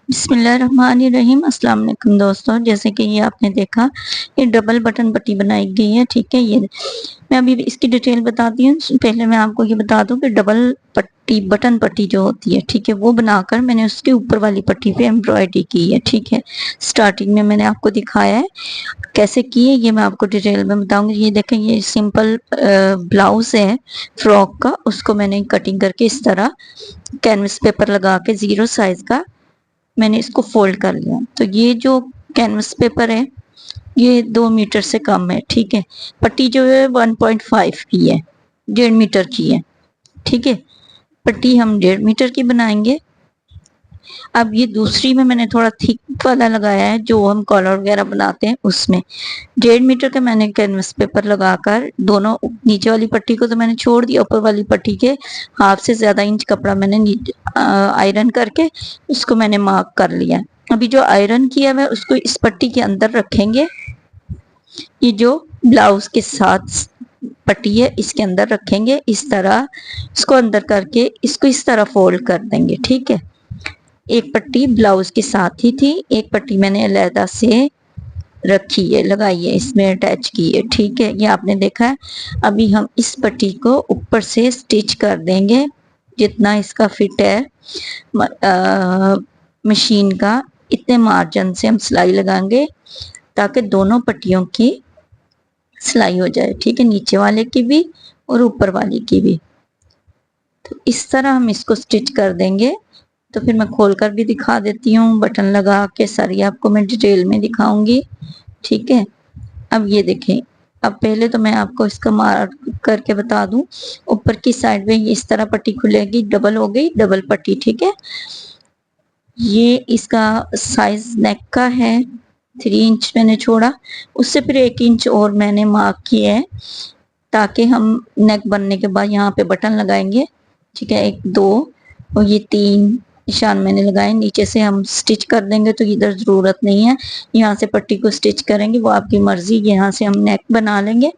बिस्मिल्लाहिर्रहमानिर्रहीम। अस्सलाम वालेकुम दोस्तों, जैसे कि ये आपने देखा ये डबल बटन पट्टी बनाई गई है। ठीक है, ये मैं अभी इसकी डिटेल बताती हूँ। पहले मैं आपको ये बता दूं कि डबल पट्टी बटन पट्टी जो होती है, ठीक है, वो बनाकर मैंने उसके ऊपर वाली पट्टी पे एम्ब्रॉयडरी की है। ठीक है, स्टार्टिंग में मैंने आपको दिखाया है कैसे की है, ये मैं आपको डिटेल में बताऊंगी। ये देखें, ये सिंपल ब्लाउज है फ्रॉक का, उसको मैंने कटिंग करके इस तरह कैनवस पेपर लगा के 0 साइज का मैंने इसको फोल्ड कर लिया। तो ये जो कैनवस पेपर है ये 2 मीटर से कम है। ठीक है, पट्टी जो है 1.5 की है, 1.5 मीटर की है। ठीक है, पट्टी हम 1.5 मीटर की बनाएंगे। अब ये दूसरी में मैंने थोड़ा थिक वाला लगाया है, जो हम कॉलर वगैरह बनाते हैं उसमें 1.5 मीटर का मैंने कैनवस पेपर लगाकर दोनों नीचे वाली पट्टी को तो मैंने छोड़ दिया, ऊपर वाली पट्टी के हाफ से ज्यादा इंच कपड़ा मैंने आयरन करके उसको मैंने मार्क कर लिया। अभी जो आयरन किया है उसको इस पट्टी के अंदर रखेंगे। ये जो ब्लाउज के साथ पट्टी है इसके अंदर रखेंगे, इस तरह इसको अंदर करके इसको इस तरह फोल्ड कर देंगे। ठीक है, एक पट्टी ब्लाउज के साथ ही थी, एक पट्टी मैंने अलहदा से रखी है, लगाई है, इसमें अटैच की है। ठीक है, ये आपने देखा है। अभी हम इस पट्टी को ऊपर से स्टिच कर देंगे जितना इसका फिट है मशीन का, इतने मार्जिन से हम सिलाई लगाएंगे ताकि दोनों पट्टियों की सिलाई हो जाए। ठीक है, नीचे वाले की भी और ऊपर वाली की भी। तो इस तरह हम इसको स्टिच कर देंगे। तो फिर मैं खोलकर भी दिखा देती हूँ, बटन लगा के सारी आपको मैं डिटेल में दिखाऊंगी। ठीक है, अब ये देखें। अब पहले तो मैं आपको इसका मार्क करके बता दूं, ऊपर की साइड में इस तरह पट्टी खुलेगी, डबल हो गई डबल पट्टी। ठीक है, ये इसका साइज नेक का है, 3 इंच मैंने छोड़ा, उससे फिर 1 इंच और मैंने मार्क किया है ताकि हम नेक बनने के बाद यहाँ पे बटन लगाएंगे। ठीक है, 1 2 और ये 3 निशान मैंने लगाए। नीचे से हम स्टिच कर देंगे तो इधर जरूरत नहीं है, यहाँ से पट्टी को स्टिच करेंगे, वो आपकी मर्जी। यहाँ से हम नेक बना लेंगे।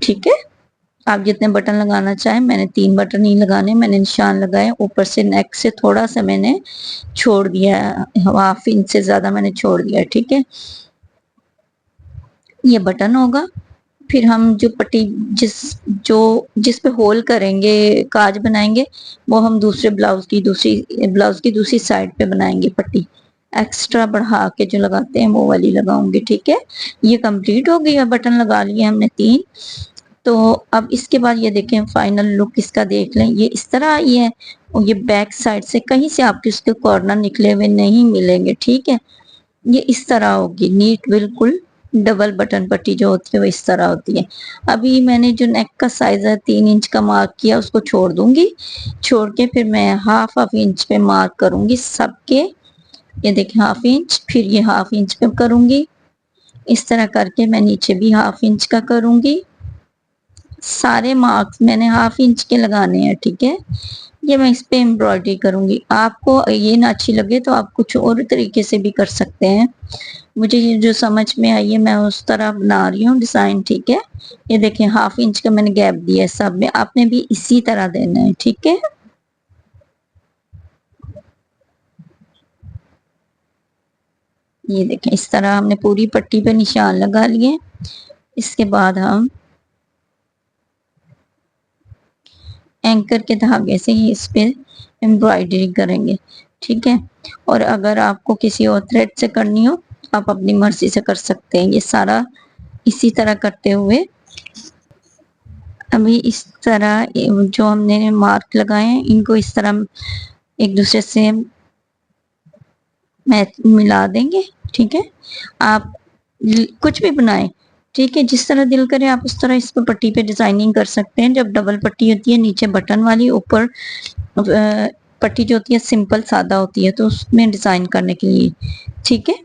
ठीक है, आप जितने बटन लगाना चाहें, मैंने 3 बटन ही लगाने, मैंने निशान लगाए। ऊपर से नेक से थोड़ा सा मैंने छोड़ दिया, 1/2 इंच से ज्यादा मैंने छोड़ दिया। ठीक है, ये बटन होगा। फिर हम जो पट्टी जिस पे होल करेंगे, काज बनाएंगे, वो हम दूसरी ब्लाउज की दूसरी साइड पे बनाएंगे पट्टी, एक्स्ट्रा बढ़ा के जो लगाते हैं वो वाली लगाऊंगी। ठीक है, ये कंप्लीट हो गई है, बटन लगा लिए हमने 3। तो अब इसके बाद ये देखें, फाइनल लुक इसका देख लें, ये इस तरह आई है। और ये बैक साइड से कहीं से आपके उसके कॉर्नर निकले हुए नहीं मिलेंगे। ठीक है, ये इस तरह होगी नीट, बिल्कुल डबल बटन पट्टी जो होती है वो इस तरह होती है। अभी मैंने जो नेक का साइज है 3 इंच का मार्क किया, उसको छोड़ दूंगी, छोड़ के फिर मैं हाफ इंच पे मार्क करूंगी सबके। ये देखिए 1/2 इंच, फिर ये 1/2 इंच पे करूंगी, इस तरह करके मैं नीचे भी 1/2 इंच का करूंगी। सारे मार्क्स मैंने 1/2 इंच के लगाने हैं। ठीक है, ये मैं इस पे एम्ब्रॉयडरी करूंगी। आपको ये ना अच्छी लगे तो आप कुछ और तरीके से भी कर सकते हैं, मुझे ये जो समझ में आई है मैं उस तरह बना रही हूँ डिजाइन। ठीक है, ये देखें 1/2 इंच का मैंने गैप दिया है, सब में आपने भी इसी तरह देना है। ठीक है, ये देखें इस तरह हमने पूरी पट्टी पे निशान लगा लिए। इसके बाद हम एंकर के धागे से ही इस पे एम्ब्रॉयडरी करेंगे। ठीक है, और अगर आपको किसी और थ्रेड से करनी हो आप अपनी मर्जी से कर सकते हैं। ये सारा इसी तरह करते हुए अभी इस तरह जो हमने मार्क लगाए हैं इनको इस तरह एक दूसरे से मैच मिला देंगे। ठीक है, आप कुछ भी बनाएं, ठीक है, जिस तरह दिल करे आप उस तरह इस पर पट्टी पे डिजाइनिंग कर सकते हैं। जब डबल पट्टी होती है नीचे बटन वाली, ऊपर पट्टी जो होती है सिंपल सादा होती है, तो उसमें डिजाइन करने के लिए। ठीक है,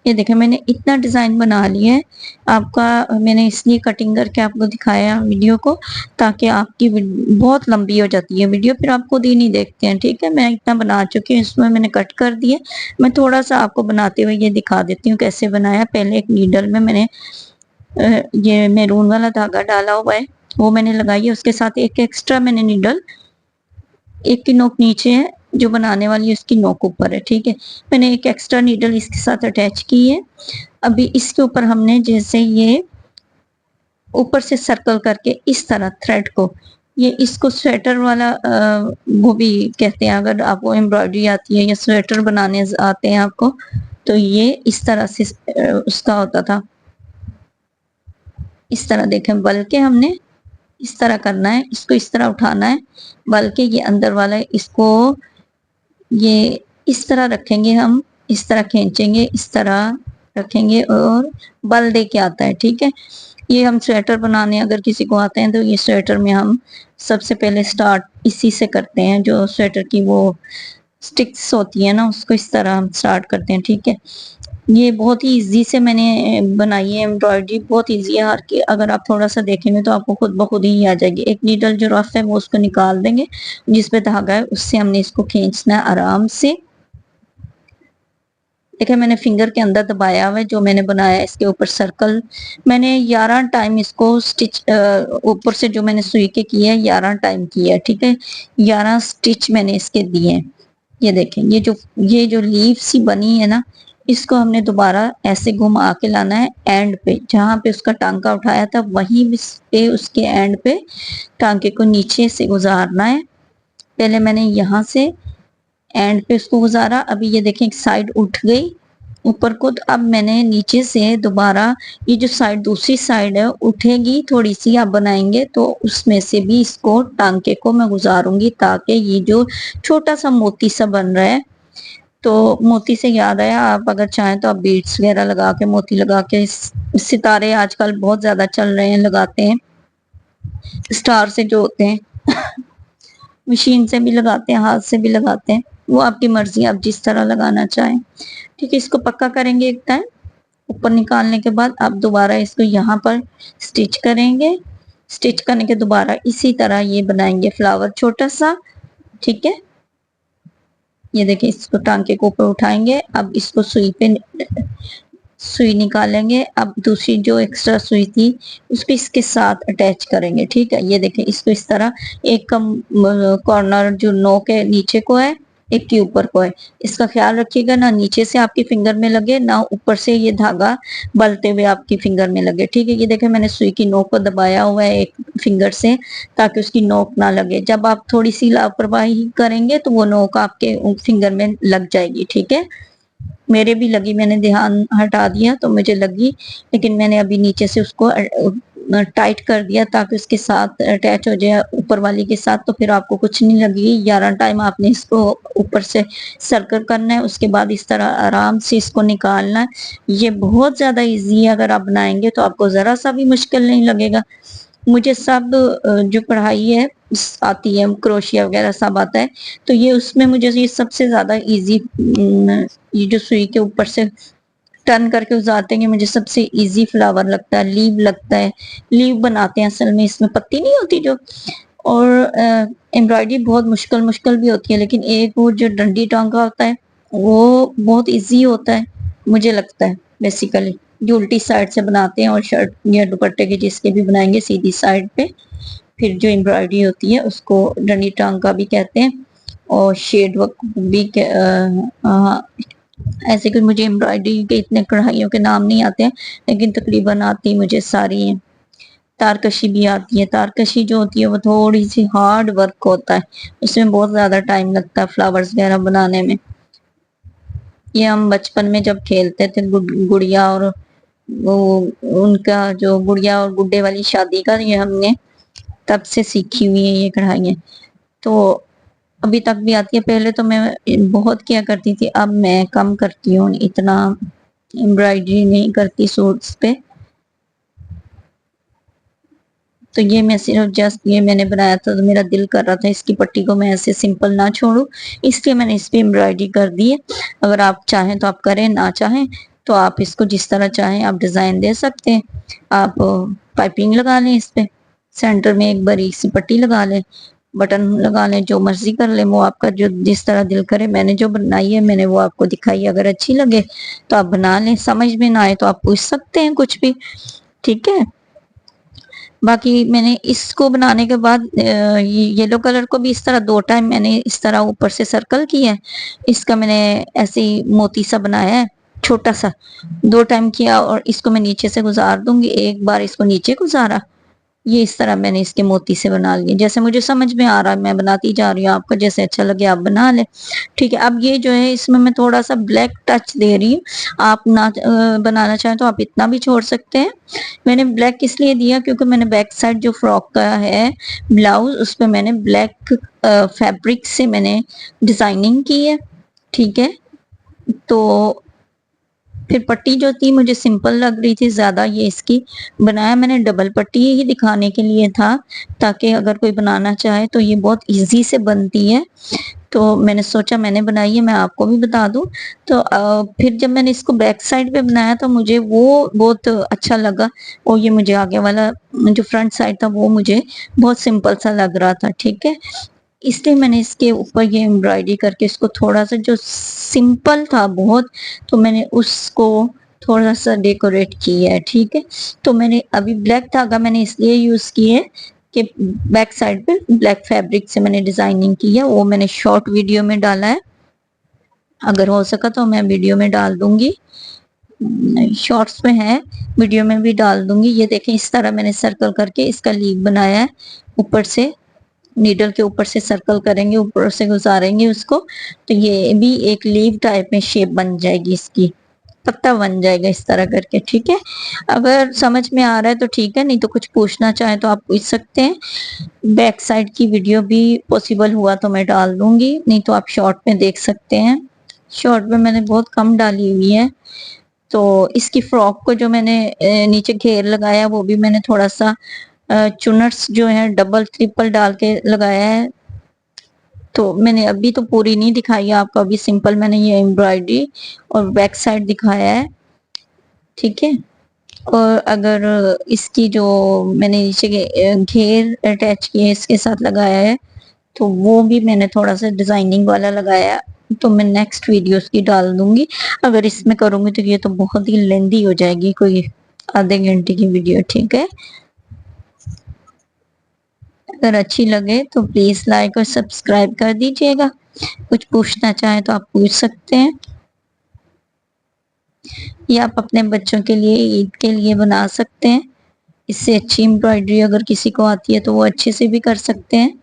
ये देखें मैंने इतना डिजाइन बना लिया है। आपका मैंने इसलिए कटिंग करके आपको दिखाया वीडियो को, ताकि आपकी बहुत लंबी हो जाती है वीडियो, फिर आप खुद ही नहीं देखते हैं। ठीक है, मैं इतना बना चुकी हूँ, इसमें मैंने कट कर दिया। मैं थोड़ा सा आपको बनाते हुए ये दिखा देती हूँ कैसे बनाया। पहले एक नीडल में मैंने ये मैरून वाला धागा डाला हुआ है, वो मैंने लगाई है, उसके साथ एक एक्स्ट्रा मैंने नीडल, एक की नोक नीचे है जो बनाने वाली है उसकी नोक ऊपर है, ठीक है। मैंने एक एक्स्ट्रा नीडल इसके साथ अटैच की है। अभी इसके ऊपर हमने जैसे ये ऊपर से सर्कल करके इस तरह थ्रेड को, ये इसको स्वेटर वाला वो भी कहते हैं, अगर आपको एम्ब्रॉयडरी आती है या स्वेटर बनाने आते हैं आपको, तो ये इस तरह से उसका होता था। इस तरह देखें, बल्कि हमने इस तरह करना है, इसको इस तरह उठाना है, बल्कि ये अंदर वाला इसको ये इस तरह रखेंगे, हम इस तरह खींचेंगे, इस तरह रखेंगे और बल दे के आता है, ठीक है। ये हम स्वेटर बनाने अगर किसी को आते हैं तो ये स्वेटर में हम सबसे पहले स्टार्ट इसी से करते हैं, जो स्वेटर की वो स्टिक्स होती है ना, उसको इस तरह हम स्टार्ट करते हैं, ठीक है। ये बहुत ही इजी से मैंने बनाई है एम्ब्रॉयडरी, बहुत इजी है। हर की अगर आप थोड़ा सा देखेंगे तो आपको खुद ब खुद ही आ जाएगी। एक नीडल जो रफ है वो उसको निकाल देंगे, जिसपे धागा है उससे हमने इसको खींचना है आराम से। देखिए मैंने फिंगर के अंदर दबाया हुआ है जो मैंने बनाया, इसके ऊपर सर्कल मैंने 11 टाइम इसको स्टिच ऊपर से जो मैंने सुई के किया है 11 टाइम किया है, ठीक है। 11 स्टिच मैंने इसके दिए हैं। ये देखें, ये जो लीव सी बनी है ना, इसको हमने दोबारा ऐसे घुमा के लाना है एंड पे, जहां पे उसका टांका उठाया था वहीं पे उसके एंड पे टांके को नीचे से गुजारना है। पहले मैंने यहाँ से एंड पे उसको गुजारा, अभी ये देखें एक साइड उठ गई ऊपर को, तो अब मैंने नीचे से दोबारा ये जो साइड दूसरी साइड है उठेगी थोड़ी सी, आप बनाएंगे तो उसमें से भी इसको टांके को मैं गुजारूंगी, ताकि ये जो छोटा सा मोती सा बन रहा है, तो मोती से याद आया, आप अगर चाहें तो आप बीड्स वगैरह लगा के, मोती लगा के, सितारे आजकल बहुत ज्यादा चल रहे हैं, लगाते हैं स्टार से जो होते हैं मशीन से भी लगाते हैं, हाथ से भी लगाते हैं, वो आपकी मर्जी, आप जिस तरह लगाना चाहें, ठीक है। इसको पक्का करेंगे एक टाइम। ऊपर निकालने के बाद आप दोबारा इसको यहाँ पर स्टिच करेंगे। स्टिच करने के दोबारा इसी तरह ये बनाएंगे फ्लावर छोटा सा, ठीक है। ये देखिए, इसको टांके को ऊपर उठाएंगे, अब इसको सुई पे सुई निकालेंगे, अब दूसरी जो एक्स्ट्रा सुई थी उसको इसके साथ अटैच करेंगे, ठीक है। ये देखें, इसको इस तरह एक कम कॉर्नर जो नोक है नीचे को है, एक के ऊपर को है, इसका ख्याल रखिएगा ना नीचे से आपकी फिंगर में लगे, ना ऊपर से ये धागा बलते हुए आपकी फिंगर में लगे, ठीक है। ये देखें, मैंने सुई की नोक को दबाया हुआ है एक फिंगर से, ताकि उसकी नोक ना लगे। जब आप थोड़ी सी लापरवाही करेंगे तो वो नोक आपके फिंगर में लग जाएगी, ठीक है। मेरे भी लगी, मैंने ध्यान हटा दिया तो मुझे लगी, लेकिन मैंने अभी नीचे से उसको टाइट कर दिया ताकि उसके साथ अटैच हो जाए ऊपर वाली के साथ, तो फिर आपको कुछ नहीं लगेगी। 11 टाइम आपने इसको ऊपर से सर्कल करना है, उसके बाद इस तरह आराम से इसको निकालना है। ये बहुत ज्यादा इजी है, अगर आप बनाएंगे तो आपको जरा सा भी मुश्किल नहीं लगेगा। मुझे सब जो कढ़ाई है आती है, क्रोशिया वगैरह सब आता है, तो ये उसमें मुझे ये सबसे ज्यादा इजी, ये जो सुई के ऊपर से टर्न करके उजाते हैं, मुझे सबसे इजी फ्लावर लगता है, लीव लगता है। लीव बनाते हैं असल में, इसमें पत्ती नहीं होती जो, और एम्ब्रॉयडरी बहुत मुश्किल मुश्किल भी होती है, लेकिन एक वो जो डंडी टांका होता है वो बहुत इजी होता है मुझे लगता है। बेसिकली जो उल्टी साइड से बनाते हैं, और शर्ट या दुपट्टे के जिसके भी बनाएंगे सीधी साइड पे, फिर जो एम्ब्रॉयडरी होती है उसको डंडी टांका भी कहते हैं, और शेड वर्क भी ऐसे कि मुझे एम्ब्रॉयडरी के इतने कढ़ाइयों के नाम नहीं आते हैं, लेकिन तकरीबन आती मुझे सारी हैं। तारकशी भी आती है, तारकशी जो होती है वो थोड़ी सी हार्ड वर्क होता है, उसमें बहुत ज्यादा टाइम लगता है फ्लावर्स वगैरह बनाने में। ये हम बचपन में जब खेलते थे गुड़िया और वो, उनका जो गुड़िया और गुड्डे वाली शादी का, ये हमने तब से सीखी हुई है ये कढ़ाइयाँ, तो अभी तक भी आती है। पहले तो मैं बहुत किया करती थी, अब मैं कम करती हूँ, इतना एम्ब्रॉयडरी नहीं करती सूट्स पे। तो ये मैं सिर्फ जस्ट ये मैंने बनाया था, तो मेरा दिल कर रहा था इसकी पट्टी को मैं ऐसे सिंपल ना छोड़ू, इसलिए मैंने इस पे एम्ब्रॉयडरी कर दी है। अगर आप चाहें तो आप करें, ना चाहें तो आप इसको जिस तरह चाहें आप डिजाइन दे सकते हैं। आप पाइपिंग लगा लें इस पे, सेंटर में एक बारीक सी पट्टी लगा लें, बटन लगा लें, जो मर्जी कर लें, वो आपका जो जिस तरह दिल करे। मैंने जो बनाई है मैंने वो आपको दिखाई, अगर अच्छी लगे तो आप बना लें, समझ में ना आए तो आप पूछ सकते हैं कुछ भी, ठीक है। बाकी मैंने इसको बनाने के बाद येलो कलर को भी इस तरह 2 टाइम मैंने इस तरह ऊपर से सर्कल किया है। इसका मैंने ऐसे ही मोती सा बनाया है, छोटा सा 2 टाइम किया, और इसको मैं नीचे से गुजार दूंगी। एक बार इसको नीचे गुजारा, ये इस तरह मैंने इसके मोती से बना लिए। जैसे मुझे समझ में आ रहा है मैं बनाती जा रही हूँ, आपको जैसे अच्छा लगे आप बना ले। ठीक है, अब ये जो है इसमें मैं थोड़ा सा ब्लैक टच दे रही हूँ। आप ना बनाना चाहें तो आप इतना भी छोड़ सकते हैं। मैंने ब्लैक इसलिए दिया क्योंकि मैंने बैक साइड जो फ्रॉक का है ब्लाउज, उस पर मैंने ब्लैक फैब्रिक से मैंने डिजाइनिंग की है। ठीक है, तो फिर पट्टी जो थी मुझे सिंपल लग रही थी ज्यादा, ये इसकी बनाया मैंने डबल पट्टी ही दिखाने के लिए था, ताकि अगर कोई बनाना चाहे तो ये बहुत इजी से बनती है। तो मैंने सोचा मैंने बनाई है, मैं आपको भी बता दूं। तो फिर जब मैंने इसको बैक साइड पे बनाया तो मुझे वो बहुत अच्छा लगा, और ये मुझे आगे वाला जो फ्रंट साइड था वो मुझे बहुत सिंपल सा लग रहा था। ठीक है, इसलिए मैंने इसके ऊपर ये एम्ब्रॉयडरी करके इसको थोड़ा सा जो सिंपल था बहुत, तो मैंने उसको थोड़ा सा डेकोरेट किया है। ठीक है, तो मैंने अभी ब्लैक धागा मैंने इसलिए यूज किया है कि बैक साइड पे ब्लैक फैब्रिक से मैंने डिजाइनिंग की है, वो मैंने शॉर्ट वीडियो में डाला है। अगर हो सका तो मैं वीडियो में डाल दूंगी, शॉर्ट्स में है, वीडियो में भी डाल दूंगी। ये देखें इस तरह मैंने सर्कल करके इसका लीव बनाया है। ऊपर से नीडल के ऊपर से सर्कल करेंगे, ऊपर से गुजारेंगे उसको, तो ये भी एक लीव टाइप में शेप बन जाएगी, इसकी पत्ता बन जाएगा इस तरह करके। ठीक है, अगर समझ में आ रहा है तो ठीक है, नहीं तो कुछ पूछना चाहे तो आप पूछ सकते हैं। बैक साइड की वीडियो भी पॉसिबल हुआ तो मैं डाल दूंगी, नहीं तो आप शॉर्ट में देख सकते हैं। शॉर्ट में मैंने बहुत कम डाली हुई है। तो इसकी फ्रॉक को जो मैंने नीचे घेर लगाया वो भी मैंने थोड़ा सा चुनट्स जो है डबल ट्रिपल डाल के लगाया है। तो मैंने अभी तो पूरी नहीं दिखाई है आपको, अभी सिंपल मैंने ये एम्ब्रॉयडरी और बैक साइड दिखाया है। ठीक है, और अगर इसकी जो मैंने नीचे घेर अटैच किए इसके साथ लगाया है, तो वो भी मैंने थोड़ा सा डिजाइनिंग वाला लगाया है, तो मैं नेक्स्ट वीडियो की डाल दूंगी। अगर इसमें करूंगी तो ये तो बहुत ही लेंदी हो जाएगी, कोई आधे घंटे की वीडियो। ठीक है, अगर अच्छी लगे तो प्लीज लाइक और सब्सक्राइब कर दीजिएगा। कुछ पूछना चाहे तो आप पूछ सकते हैं, या आप अपने बच्चों के लिए ईद के लिए बना सकते हैं। इससे अच्छी एम्ब्रॉयडरी अगर किसी को आती है तो वो अच्छे से भी कर सकते हैं।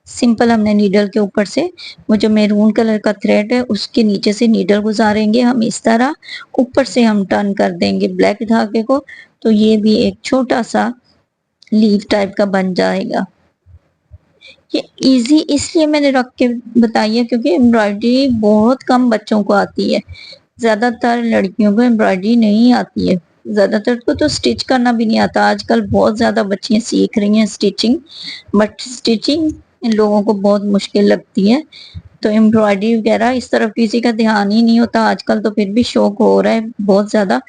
सिंपल हमने नीडल के ऊपर से वो जो मैरून कलर का थ्रेड है उसके नीचे से नीडल गुजारेंगे हम इस तरह, ऊपर से हम टर्न कर देंगे ब्लैक धागे को, तो ये भी एक छोटा सा लीव टाइप का बन जाएगा। ये इजी इसलिए मैंने रख के बताई है क्योंकि एम्ब्रॉयडरी बहुत कम बच्चों को आती है, ज्यादातर लड़कियों को एम्ब्रॉयडरी नहीं आती है, ज्यादातर को तो स्टिच करना भी नहीं आता। आजकल बहुत ज्यादा बच्चियां सीख रही हैं स्टिचिंग, बट स्टिचिंग इन लोगों को बहुत मुश्किल लगती है। तो एम्ब्रॉयडरी वगैरह इस तरफ किसी का ध्यान ही नहीं होता आजकल, तो फिर भी शौक हो रहा है बहुत ज्यादा।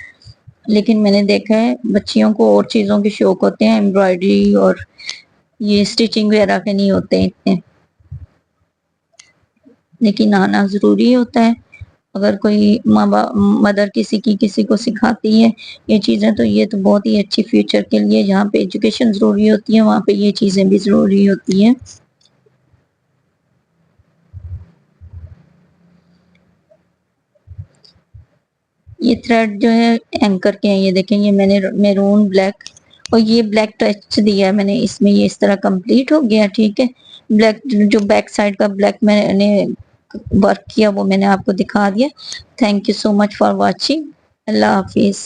लेकिन मैंने देखा है बच्चियों को और चीजों के शौक होते हैं, एम्ब्रॉयडरी और ये स्टिचिंग वगैरह के नहीं होते हैं इतने, लेकिन आना जरूरी होता है। अगर कोई माँ बाप मदर किसी को सिखाती है ये चीजें, तो ये तो बहुत ही अच्छी फ्यूचर के लिए, जहाँ पे एजुकेशन जरूरी होती है वहां पे ये चीजें भी जरूरी होती हैं। ये थ्रेड जो है एंकर के हैं, ये देखें, ये मैंने मैरून ब्लैक और ये ब्लैक टच दिया है मैंने इसमें, ये इस तरह कंप्लीट हो गया। ठीक है, ब्लैक जो बैक साइड का ब्लैक मैंने वर्क किया वो मैंने आपको दिखा दिया। Thank you so much for watching. Allah Hafiz.